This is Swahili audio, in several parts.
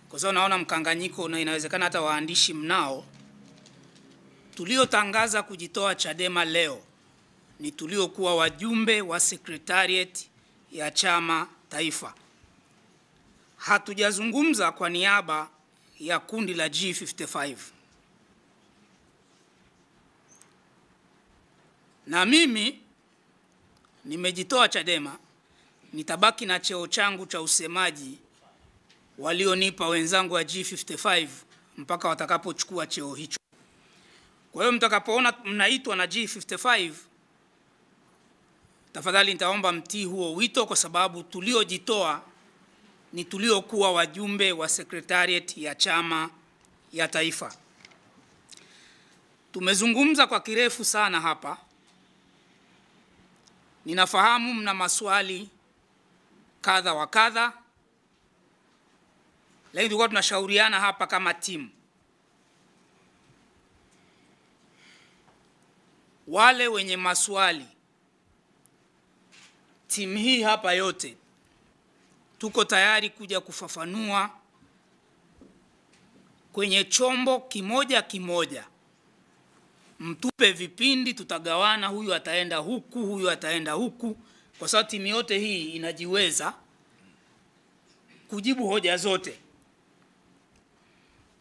kwa sababu naona mkanganyiko na inawezekana hata waandishi mnao. Tuliotangaza kujitoa Chadema leo ni tuliokuwa wajumbe wa Secretariat ya chama taifa. Hatujazungumza kwa niaba ya kundi la G55. Na mimi nimejitoa Chadema, nitabaki na cheo changu cha usemaji walionipa wenzangu wa G55 mpaka watakapochukua cheo hicho. Kwa hiyo mtakapoona mnaitwa na G55, tafadhali nitaomba mtii huo wito, kwa sababu tuliojitoa ni tuliokuwa wajumbe wa Secretariat ya chama ya taifa. Tumezungumza kwa kirefu sana hapa. Ninafahamu mna maswali kadha wa kadha, lakini tulikuwa tunashauriana hapa kama timu. Wale wenye maswali, timu hii hapa yote tuko tayari kuja kufafanua kwenye chombo kimoja kimoja. Mtupe vipindi, tutagawana, huyu ataenda huku, huyu ataenda huku, kwa sababu timu yote hii inajiweza kujibu hoja zote.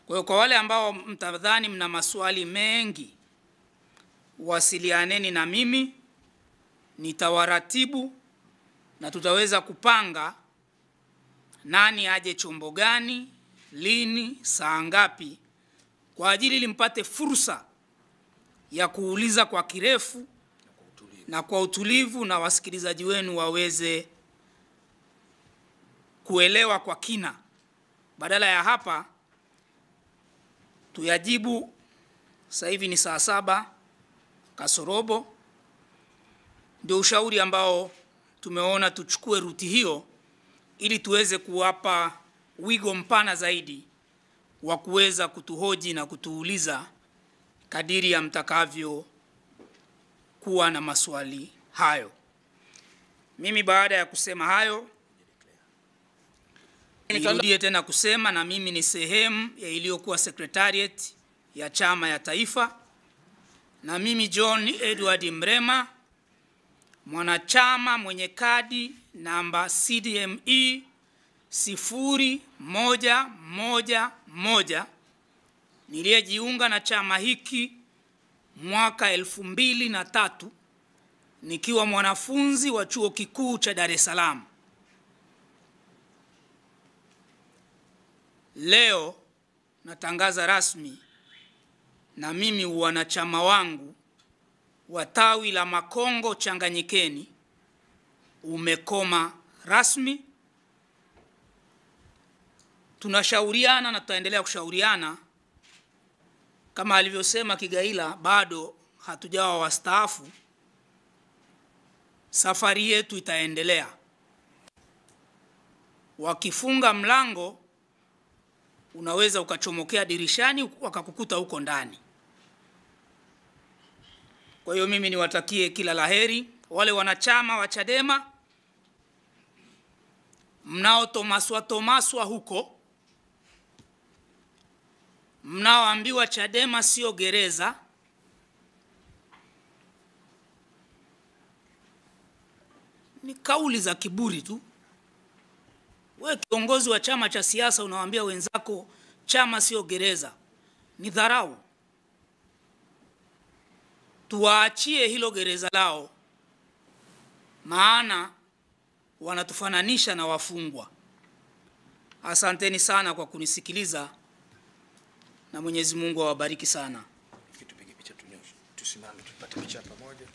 Kwa hiyo kwa wale ambao mtadhani mna maswali mengi, wasilianeni na mimi, nitawaratibu na tutaweza kupanga nani aje chombo gani, lini, saa ngapi, kwa ajili ili mpate fursa ya kuuliza kwa kirefu na kwa utulivu, na wasikilizaji wenu waweze kuelewa kwa kina. Badala ya hapa tuyajibu. Sasa hivi ni saa 7 kasorobo. Ndio ushauri ambao tumeona tuchukue ruti hiyo, ili tuweze kuwapa wigo mpana zaidi wa kuweza kutuhoji na kutuuliza kadiri ya mtakavyo kuwa na maswali hayo. Mimi baada ya kusema hayo, nirudie tena kusema na mimi ni sehemu ya iliyokuwa Secretariat ya chama ya taifa, na mimi John Edward Mrema, mwanachama mwenye kadi namba CDME 0111, niliyejiunga na chama hiki mwaka 2003 nikiwa mwanafunzi wa chuo kikuu cha Dar es Salaam. Leo natangaza rasmi na mimi wanachama wangu wa tawi la Makongo Changanyikeni umekoma rasmi. Tunashauriana na tutaendelea kushauriana. Kama alivyosema Kigaila, bado hatujawa wastaafu. Safari yetu itaendelea. Wakifunga mlango, unaweza ukachomokea dirishani wakakukuta huko ndani. Kwa hiyo mimi niwatakie kila laheri wale wanachama wa Chadema mnao tomaswa huko, mnaoambiwa Chadema sio gereza. Ni kauli za kiburi tu. Wewe kiongozi wa chama cha siasa unawaambia wenzako chama sio gereza, ni dharau. Tuwaachie hilo gereza lao, maana wanatufananisha na wafungwa. Asanteni sana kwa kunisikiliza, na Mwenyezi Mungu awabariki sana. Tupige picha, tusimame tupate picha pamoja.